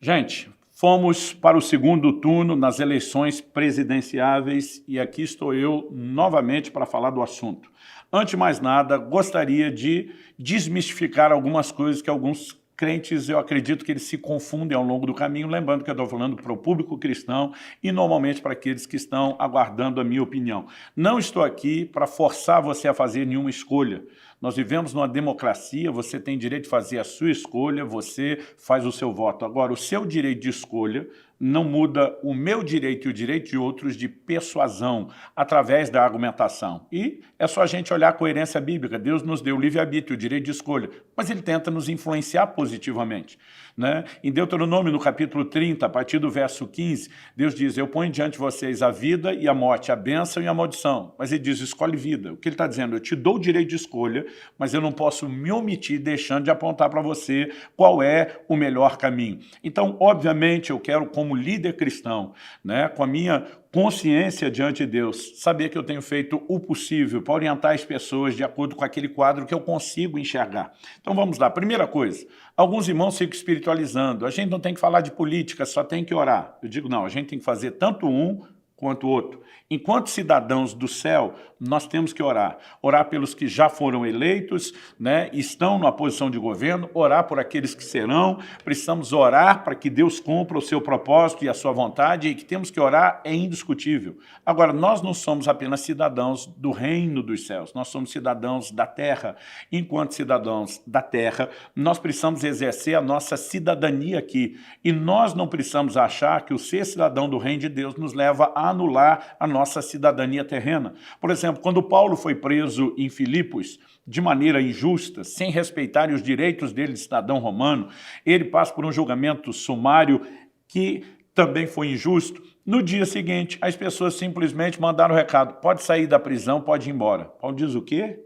Gente, fomos para o segundo turno nas eleições presidenciáveis e aqui estou eu novamente para falar do assunto. Antes de mais nada, gostaria de desmistificar algumas coisas que alguns crentes, eu acredito que eles se confundem ao longo do caminho, lembrando que eu estou falando para o público cristão e normalmente para aqueles que estão aguardando a minha opinião. Não estou aqui para forçar você a fazer nenhuma escolha. Nós vivemos numa democracia, você tem direito de fazer a sua escolha, você faz o seu voto. Agora, o seu direito de escolha não muda o meu direito e o direito de outros de persuasão, através da argumentação. E é só a gente olhar a coerência bíblica. Deus nos deu o livre-arbítrio, o direito de escolha, mas ele tenta nos influenciar positivamente. Né? Em Deuteronômio, no capítulo 30, a partir do verso 15, Deus diz, eu ponho diante de vocês a vida e a morte, a bênção e a maldição. Mas ele diz, escolhe vida. O que ele está dizendo? Eu te dou o direito de escolha, mas eu não posso me omitir deixando de apontar para você qual é o melhor caminho. Então, obviamente, eu quero, como líder cristão, né, com a minha consciência diante de Deus, saber que eu tenho feito o possível para orientar as pessoas de acordo com aquele quadro que eu consigo enxergar. Então vamos lá, primeira coisa, alguns irmãos ficam espiritualizando, a gente não tem que falar de política, só tem que orar. Eu digo não, a gente tem que fazer tanto um quanto o outro. Enquanto cidadãos do céu, nós temos que orar. Orar pelos que já foram eleitos, né, estão numa posição de governo, orar por aqueles que serão, precisamos orar para que Deus cumpra o seu propósito e a sua vontade, e que temos que orar é indiscutível. Agora, nós não somos apenas cidadãos do reino dos céus, nós somos cidadãos da terra. Enquanto cidadãos da terra, nós precisamos exercer a nossa cidadania aqui, e nós não precisamos achar que o ser cidadão do reino de Deus nos leva a anular a nossa cidadania terrena. Por exemplo, quando Paulo foi preso em Filipos, de maneira injusta, sem respeitarem os direitos dele de cidadão romano, ele passa por um julgamento sumário que também foi injusto. No dia seguinte, as pessoas simplesmente mandaram o recado, pode sair da prisão, pode ir embora. Paulo diz o quê?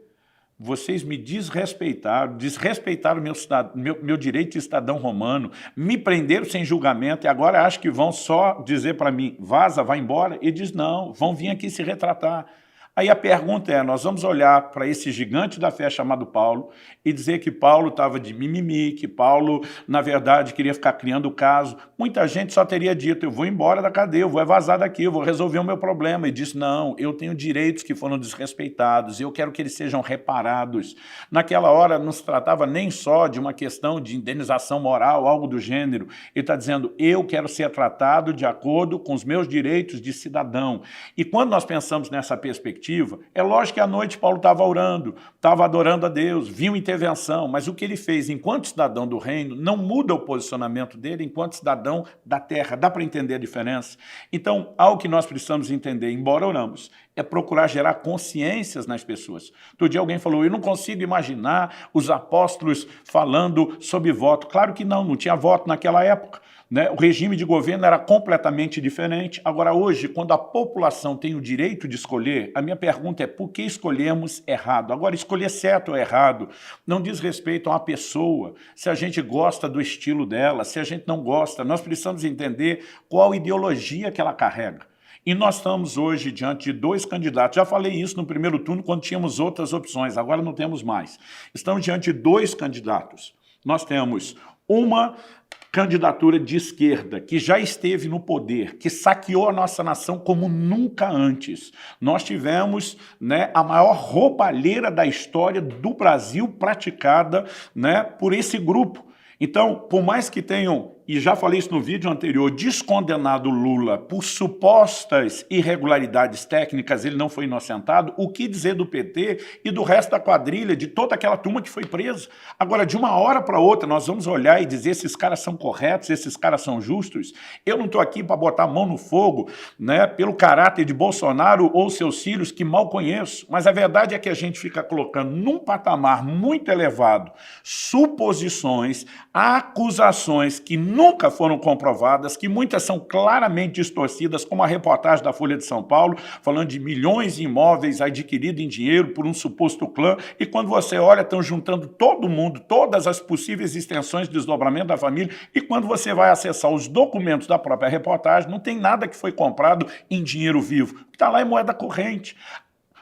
Vocês me desrespeitaram meu direito de cidadão romano, me prenderam sem julgamento e agora acham que vão só dizer para mim, vaza, vai embora? E diz, não, vão vir aqui se retratar. Aí a pergunta é, nós vamos olhar para esse gigante da fé chamado Paulo e dizer que Paulo estava de mimimi, que Paulo, na verdade, queria ficar criando o caso. Muita gente só teria dito, eu vou embora da cadeia, eu vou vazar daqui, eu vou resolver o meu problema. E disse, não, eu tenho direitos que foram desrespeitados, eu quero que eles sejam reparados. Naquela hora não se tratava nem só de uma questão de indenização moral, algo do gênero. Ele está dizendo, eu quero ser tratado de acordo com os meus direitos de cidadão. E quando nós pensamos nessa perspectiva, é lógico que à noite Paulo estava orando, estava adorando a Deus, viu intervenção, mas o que ele fez enquanto cidadão do reino não muda o posicionamento dele enquanto cidadão da terra. Dá para entender a diferença? Então, algo que nós precisamos entender, embora oramos, é procurar gerar consciências nas pessoas. Outro dia alguém falou, eu não consigo imaginar os apóstolos falando sobre voto. Claro que não tinha voto naquela época. Né? O regime de governo era completamente diferente. Agora, hoje, quando a população tem o direito de escolher, a minha pergunta é por que escolhemos errado? Agora, escolher certo ou errado não diz respeito a uma pessoa, se a gente gosta do estilo dela, se a gente não gosta. Nós precisamos entender qual ideologia que ela carrega. E nós estamos hoje diante de dois candidatos. Já falei isso no primeiro turno, quando tínhamos outras opções, agora não temos mais. Estamos diante de dois candidatos. Nós temos uma candidatura de esquerda, que já esteve no poder, que saqueou a nossa nação como nunca antes. Nós tivemos, né, a maior roubalheira da história do Brasil praticada, né, por esse grupo. Então, por mais que tenham, e já falei isso no vídeo anterior, descondenado Lula por supostas irregularidades técnicas, ele não foi inocentado, o que dizer do PT e do resto da quadrilha, de toda aquela turma que foi presa? Agora, de uma hora para outra, nós vamos olhar e dizer esses caras são corretos, esses caras são justos? Eu não estou aqui para botar a mão no fogo, né, pelo caráter de Bolsonaro ou seus filhos, que mal conheço, mas a verdade é que a gente fica colocando num patamar muito elevado suposições, acusações que nunca foram comprovadas, que muitas são claramente distorcidas, como a reportagem da Folha de São Paulo, falando de milhões de imóveis adquiridos em dinheiro por um suposto clã, e quando você olha, estão juntando todo mundo, todas as possíveis extensões de desdobramento da família, e quando você vai acessar os documentos da própria reportagem, não tem nada que foi comprado em dinheiro vivo, o que está lá é moeda corrente.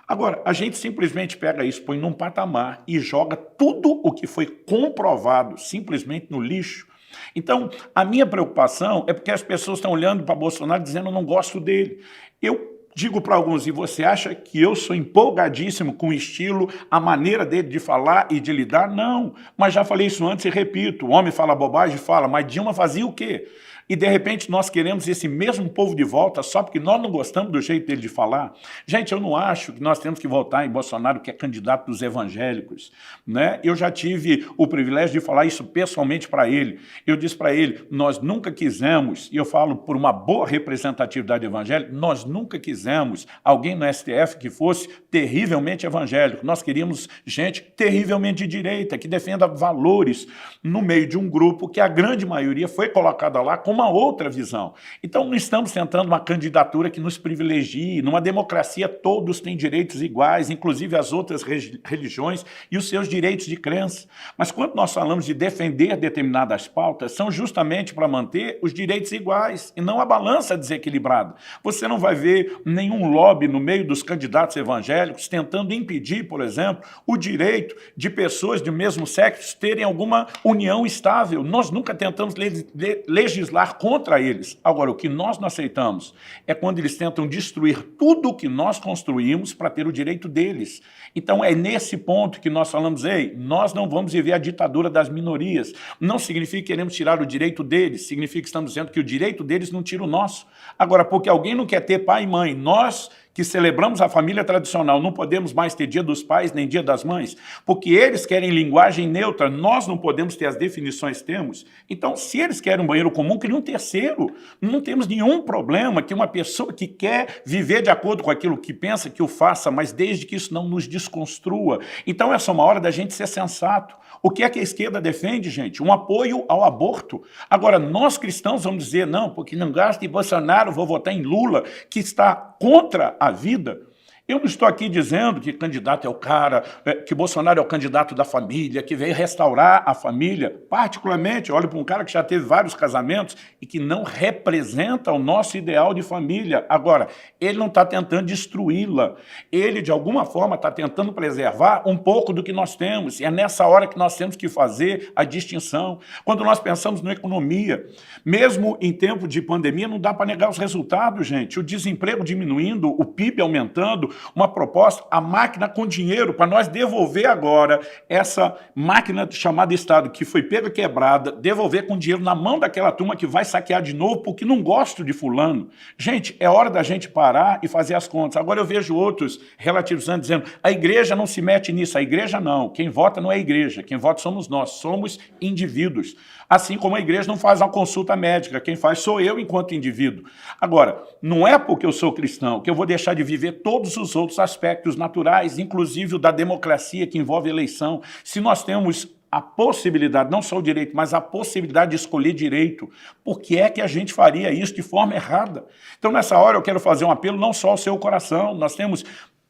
Agora, a gente simplesmente pega isso, põe num patamar e joga tudo o que foi comprovado simplesmente no lixo. Então, a minha preocupação é porque as pessoas estão olhando para Bolsonaro dizendo eu não gosto dele. Eu digo para alguns, e você acha que eu sou empolgadíssimo com o estilo, a maneira dele de falar e de lidar? Não, mas já falei isso antes e repito, o homem fala bobagem, fala, mas Dilma fazia o quê? E de repente nós queremos esse mesmo povo de volta só porque nós não gostamos do jeito dele de falar? Gente, eu não acho que nós temos que votar em Bolsonaro, que é candidato dos evangélicos, né? Eu já tive o privilégio de falar isso pessoalmente para ele. Eu disse para ele, nós nunca quisemos, e eu falo por uma boa representatividade evangélica, nós nunca quisemos alguém no STF que fosse terrivelmente evangélico. Nós queríamos gente terrivelmente de direita, que defenda valores no meio de um grupo que a grande maioria foi colocada lá com uma outra visão. Então, não estamos tentando uma candidatura que nos privilegie. Numa democracia, todos têm direitos iguais, inclusive as outras religiões e os seus direitos de crença. Mas quando nós falamos de defender determinadas pautas, são justamente para manter os direitos iguais e não a balança desequilibrada. Você não vai ver nenhum lobby no meio dos candidatos evangélicos tentando impedir, por exemplo, o direito de pessoas do mesmo sexo terem alguma união estável. Nós nunca tentamos legislar contra eles. Agora, o que nós não aceitamos é quando eles tentam destruir tudo o que nós construímos para ter o direito deles. Então, é nesse ponto que nós falamos, ei, nós não vamos viver a ditadura das minorias. Não significa que queremos tirar o direito deles, significa que estamos dizendo que o direito deles não tira o nosso. Agora, porque alguém não quer ter pai e mãe, nós que celebramos a família tradicional, não podemos mais ter Dia dos Pais nem Dia das Mães, porque eles querem linguagem neutra, nós não podemos ter as definições que temos. Então, se eles querem um banheiro comum, cria um terceiro. Não temos nenhum problema que uma pessoa que quer viver de acordo com aquilo que pensa, que o faça, mas desde que isso não nos desconstrua. Então, essa é uma hora da gente ser sensato. O que é que a esquerda defende, gente? Um apoio ao aborto. Agora, nós cristãos vamos dizer, não, porque não gosto de Bolsonaro, vou votar em Lula, que está contra a vida. Eu não estou aqui dizendo que candidato é o cara, que Bolsonaro é o candidato da família, que veio restaurar a família. Particularmente, olho para um cara que já teve vários casamentos e que não representa o nosso ideal de família. Agora, ele não está tentando destruí-la. Ele, de alguma forma, está tentando preservar um pouco do que nós temos. E é nessa hora que nós temos que fazer a distinção. Quando nós pensamos na economia, mesmo em tempo de pandemia, não dá para negar os resultados, gente. O desemprego diminuindo, o PIB aumentando, uma proposta, a máquina com dinheiro, para nós devolver agora essa máquina chamada Estado, que foi pega quebrada, devolver com dinheiro na mão daquela turma que vai saquear de novo, porque não gosto de fulano. Gente, é hora da gente parar e fazer as contas. Agora eu vejo outros relativizando, dizendo, a igreja não se mete nisso, a igreja não, quem vota não é a igreja, quem vota somos nós, somos indivíduos. Assim como a igreja não faz uma consulta médica, quem faz sou eu enquanto indivíduo. Agora, não é porque eu sou cristão que eu vou deixar de viver todos os outros aspectos naturais, inclusive o da democracia que envolve eleição. Se nós temos a possibilidade, não só o direito, mas a possibilidade de escolher direito, por que é que a gente faria isso de forma errada? Então, nessa hora, eu quero fazer um apelo não só ao seu coração, nós temos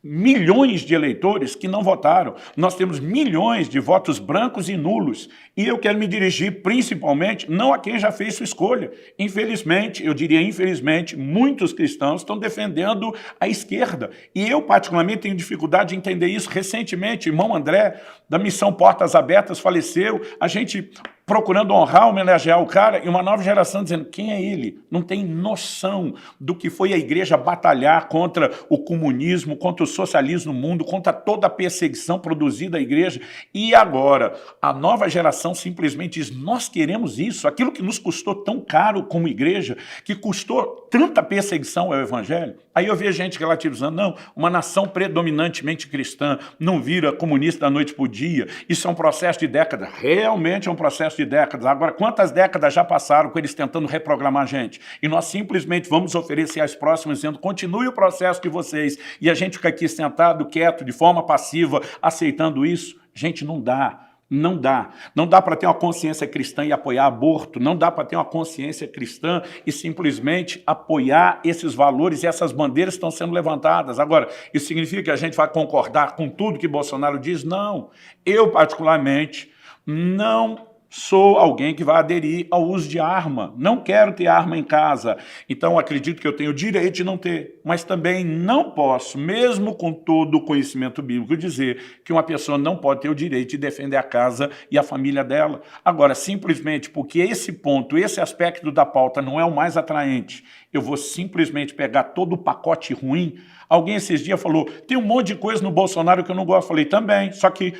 milhões de eleitores que não votaram. Nós temos milhões de votos brancos e nulos. E eu quero me dirigir principalmente não a quem já fez sua escolha. Infelizmente, eu diria infelizmente, muitos cristãos estão defendendo a esquerda. E eu, particularmente, tenho dificuldade de entender isso. Recentemente, o irmão André, da Missão Portas Abertas, faleceu. A gente procurando honrar, homenagear o cara, e uma nova geração dizendo, quem é ele? Não tem noção do que foi a igreja batalhar contra o comunismo, contra o socialismo no mundo, contra toda a perseguição produzida à igreja. E agora, a nova geração simplesmente diz, nós queremos isso, aquilo que nos custou tão caro como igreja, que custou tanta perseguição ao evangelho. Aí eu vejo gente relativizando, não, uma nação predominantemente cristã não vira comunista da noite para o dia, isso é um processo de décadas, realmente é um processo de décadas. Agora, quantas décadas já passaram com eles tentando reprogramar a gente? E nós simplesmente vamos oferecer às próximas dizendo, continue o processo de vocês, e a gente fica aqui sentado, quieto, de forma passiva, aceitando isso? Gente, não dá. Não dá. Não dá para ter uma consciência cristã e apoiar aborto. Não dá para ter uma consciência cristã e simplesmente apoiar esses valores e essas bandeiras que estão sendo levantadas. Agora, isso significa que a gente vai concordar com tudo que Bolsonaro diz? Não. Eu, particularmente, não Sou alguém que vai aderir ao uso de arma. Não quero ter arma em casa. Então, acredito que eu tenho o direito de não ter. Mas também não posso, mesmo com todo o conhecimento bíblico, dizer que uma pessoa não pode ter o direito de defender a casa e a família dela. Agora, simplesmente porque esse ponto, esse aspecto da pauta não é o mais atraente, eu vou simplesmente pegar todo o pacote ruim. Alguém esses dias falou, tem um monte de coisa no Bolsonaro que eu não gosto. Eu falei, também, só que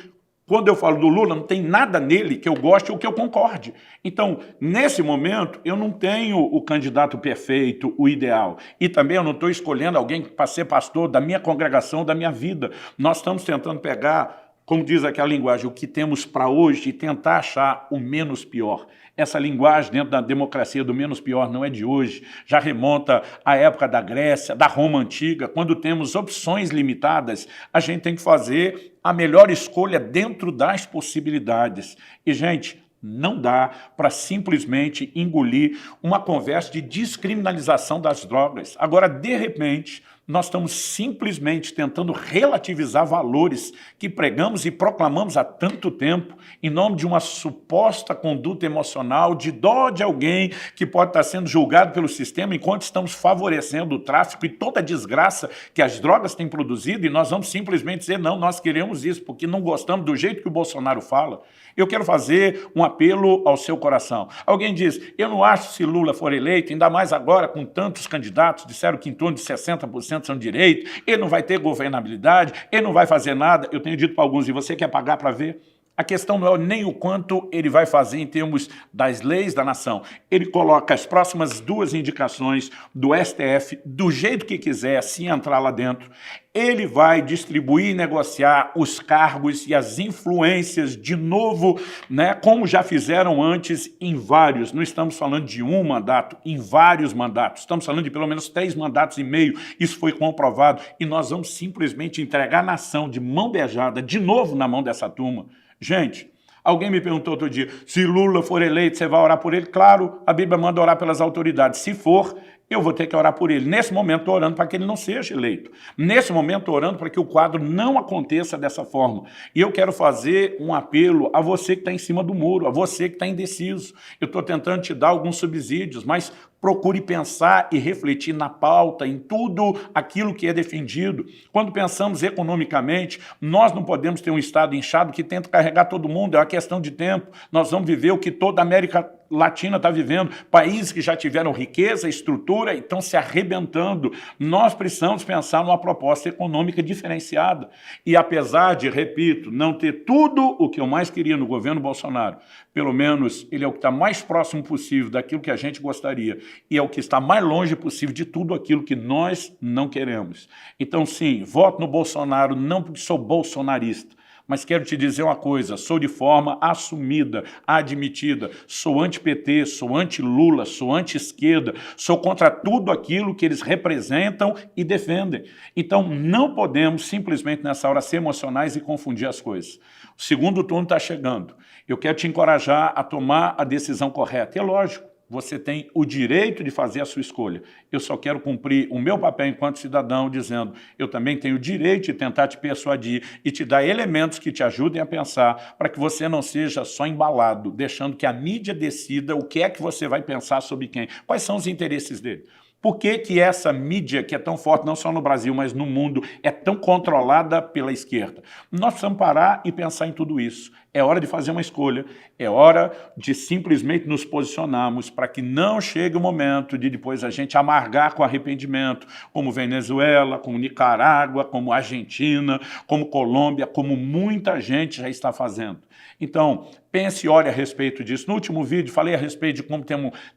quando eu falo do Lula, não tem nada nele que eu goste ou que eu concorde. Então, nesse momento, eu não tenho o candidato perfeito, o ideal. E também eu não estou escolhendo alguém para ser pastor da minha congregação, da minha vida. Nós estamos tentando pegar, como diz aquela linguagem, o que temos para hoje e tentar achar o menos pior. Essa linguagem dentro da democracia do menos pior não é de hoje, já remonta à época da Grécia, da Roma Antiga. Quando temos opções limitadas, a gente tem que fazer a melhor escolha dentro das possibilidades. E, gente, não dá para simplesmente engolir uma conversa de descriminalização das drogas. Agora, de repente, nós estamos simplesmente tentando relativizar valores que pregamos e proclamamos há tanto tempo em nome de uma suposta conduta emocional, de dó de alguém que pode estar sendo julgado pelo sistema, enquanto estamos favorecendo o tráfico e toda a desgraça que as drogas têm produzido, e nós vamos simplesmente dizer, não, nós queremos isso, porque não gostamos do jeito que o Bolsonaro fala. Eu quero fazer um apelo ao seu coração. Alguém diz, eu não acho que se Lula for eleito, ainda mais agora com tantos candidatos, disseram que em torno de 60% são de direita, ele não vai ter governabilidade, ele não vai fazer nada. Eu tenho dito para alguns, e você quer pagar para ver? A questão não é nem o quanto ele vai fazer em termos das leis da nação. Ele coloca as próximas 2 indicações do STF do jeito que quiser, se entrar lá dentro. Ele vai distribuir e negociar os cargos e as influências de novo, né, como já fizeram antes em vários. Não estamos falando de um mandato, em vários mandatos. Estamos falando de pelo menos 3 mandatos e meio. Isso foi comprovado. E nós vamos simplesmente entregar a nação de mão beijada, de novo na mão dessa turma. Gente, alguém me perguntou outro dia, se Lula for eleito, você vai orar por ele? Claro, a Bíblia manda orar pelas autoridades. Se for, eu vou ter que orar por ele. Nesse momento, estou orando para que ele não seja eleito. Nesse momento, estou orando para que o quadro não aconteça dessa forma. E eu quero fazer um apelo a você que está em cima do muro, a você que está indeciso. Eu estou tentando te dar alguns subsídios, mas procure pensar e refletir na pauta, em tudo aquilo que é defendido. Quando pensamos economicamente, nós não podemos ter um Estado inchado que tenta carregar todo mundo, é uma questão de tempo. Nós vamos viver o que toda a América Latina está vivendo, países que já tiveram riqueza, estrutura e estão se arrebentando. Nós precisamos pensar numa proposta econômica diferenciada. E apesar de, repito, não ter tudo o que eu mais queria no governo Bolsonaro, pelo menos ele é o que está mais próximo possível daquilo que a gente gostaria e é o que está mais longe possível de tudo aquilo que nós não queremos. Então, sim, voto no Bolsonaro não porque sou bolsonarista, mas quero te dizer uma coisa, sou de forma assumida, admitida, sou anti-PT, sou anti-Lula, sou anti-esquerda, sou contra tudo aquilo que eles representam e defendem. Então não podemos simplesmente nessa hora ser emocionais e confundir as coisas. O segundo turno está chegando. Eu quero te encorajar a tomar a decisão correta. É lógico, você tem o direito de fazer a sua escolha. Eu só quero cumprir o meu papel enquanto cidadão, dizendo, eu também tenho o direito de tentar te persuadir e te dar elementos que te ajudem a pensar, para que você não seja só embalado, deixando que a mídia decida o que é que você vai pensar sobre quem. Quais são os interesses dele? Por que que essa mídia, que é tão forte, não só no Brasil, mas no mundo, é tão controlada pela esquerda? Nós precisamos parar e pensar em tudo isso. É hora de fazer uma escolha, é hora de simplesmente nos posicionarmos para que não chegue o momento de depois a gente amargar com arrependimento, como Venezuela, como Nicarágua, como Argentina, como Colômbia, como muita gente já está fazendo. Então, pense e ore a respeito disso. No último vídeo, falei a respeito de como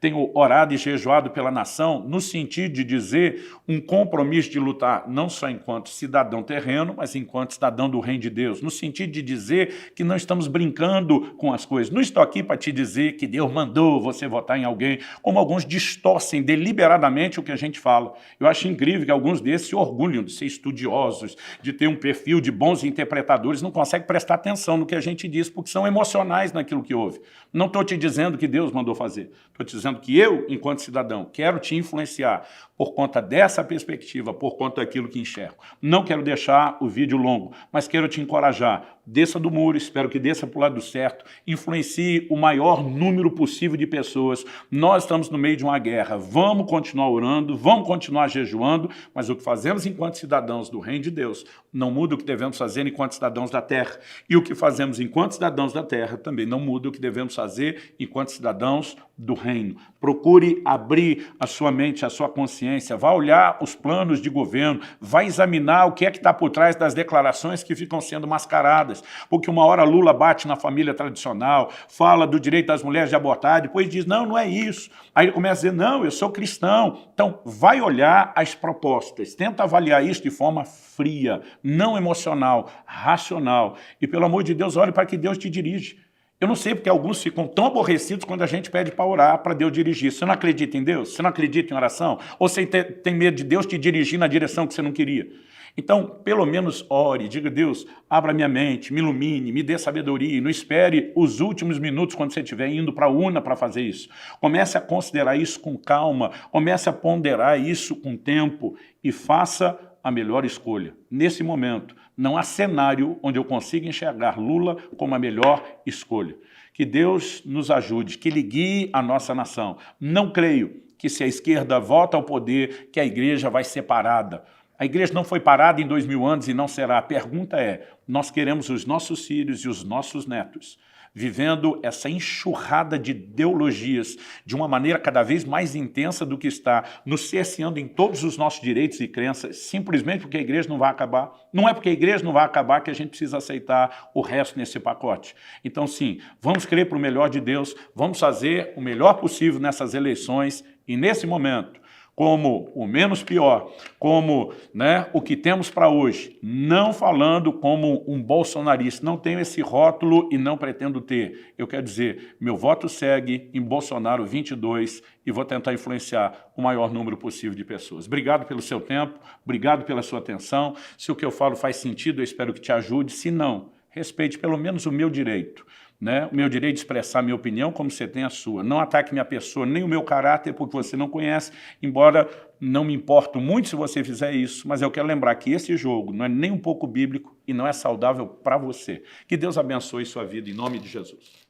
tenho orado e jejuado pela nação, no sentido de dizer um compromisso de lutar, não só enquanto cidadão terreno, mas enquanto cidadão do reino de Deus, no sentido de dizer que não estamos brincando com as coisas. Não estou aqui para te dizer que Deus mandou você votar em alguém, como alguns distorcem deliberadamente o que a gente fala. Eu acho incrível que alguns desses se orgulham de ser estudiosos, de ter um perfil de bons interpretadores, não conseguem prestar atenção no que a gente diz, porque são emocionais naquilo que houve. Não estou te dizendo que Deus mandou fazer. Estou te dizendo que eu, enquanto cidadão, quero te influenciar por conta dessa perspectiva, por conta daquilo que enxergo. Não quero deixar o vídeo longo, mas quero te encorajar. desça do muro, espero que desça para o lado certo, influencie o maior número possível de pessoas. Nós estamos no meio de uma guerra, vamos continuar orando, vamos continuar jejuando, mas o que fazemos enquanto cidadãos do reino de Deus não muda o que devemos fazer enquanto cidadãos da terra. E o que fazemos enquanto cidadãos da terra também não muda o que devemos fazer enquanto cidadãos do reino. Procure abrir a sua mente, a sua consciência, vá olhar os planos de governo, vá examinar o que é que está por trás das declarações que ficam sendo mascaradas. Porque uma hora Lula bate na família tradicional, fala do direito das mulheres de abortar, depois diz, não, não é isso. Aí ele começa a dizer, não, eu sou cristão. Então, vai olhar as propostas, tenta avaliar isso de forma fria, não emocional, racional. E, pelo amor de Deus, olhe para que Deus te dirige. Eu não sei porque alguns ficam tão aborrecidos quando a gente pede para orar, para Deus dirigir. Você não acredita em Deus? Você não acredita em oração? Ou você tem medo de Deus te dirigir na direção que você não queria? Então, pelo menos ore, diga, Deus, abra minha mente, me ilumine, me dê sabedoria, e não espere os últimos minutos quando você estiver indo para a urna para fazer isso. Comece a considerar isso com calma, comece a ponderar isso com tempo e faça a melhor escolha. Nesse momento, não há cenário onde eu consiga enxergar Lula como a melhor escolha. Que Deus nos ajude, que Ele guie a nossa nação. Não creio que se a esquerda volta ao poder, que a igreja vai ser parada. A igreja não foi parada em 2000 anos e não será. A pergunta é, nós queremos os nossos filhos e os nossos netos vivendo essa enxurrada de ideologias de uma maneira cada vez mais intensa do que está, nos cerceando em todos os nossos direitos e crenças, simplesmente porque a igreja não vai acabar. Não é porque a igreja não vai acabar que a gente precisa aceitar o resto nesse pacote. Então, sim, vamos crer para o melhor de Deus, vamos fazer o melhor possível nessas eleições e, nesse momento, como o menos pior, como o que temos para hoje, não falando como um bolsonarista, não tenho esse rótulo e não pretendo ter. Eu quero dizer, meu voto segue em Bolsonaro 22 e vou tentar influenciar o maior número possível de pessoas. Obrigado pelo seu tempo, obrigado pela sua atenção. Se o que eu falo faz sentido, eu espero que te ajude. Se não, respeite pelo menos o meu direito. O meu direito de expressar minha opinião como você tem a sua. Não ataque minha pessoa, nem o meu caráter, porque você não conhece, embora não me importo muito se você fizer isso, mas eu quero lembrar que esse jogo não é nem um pouco bíblico e não é saudável para você. Que Deus abençoe sua vida, em nome de Jesus.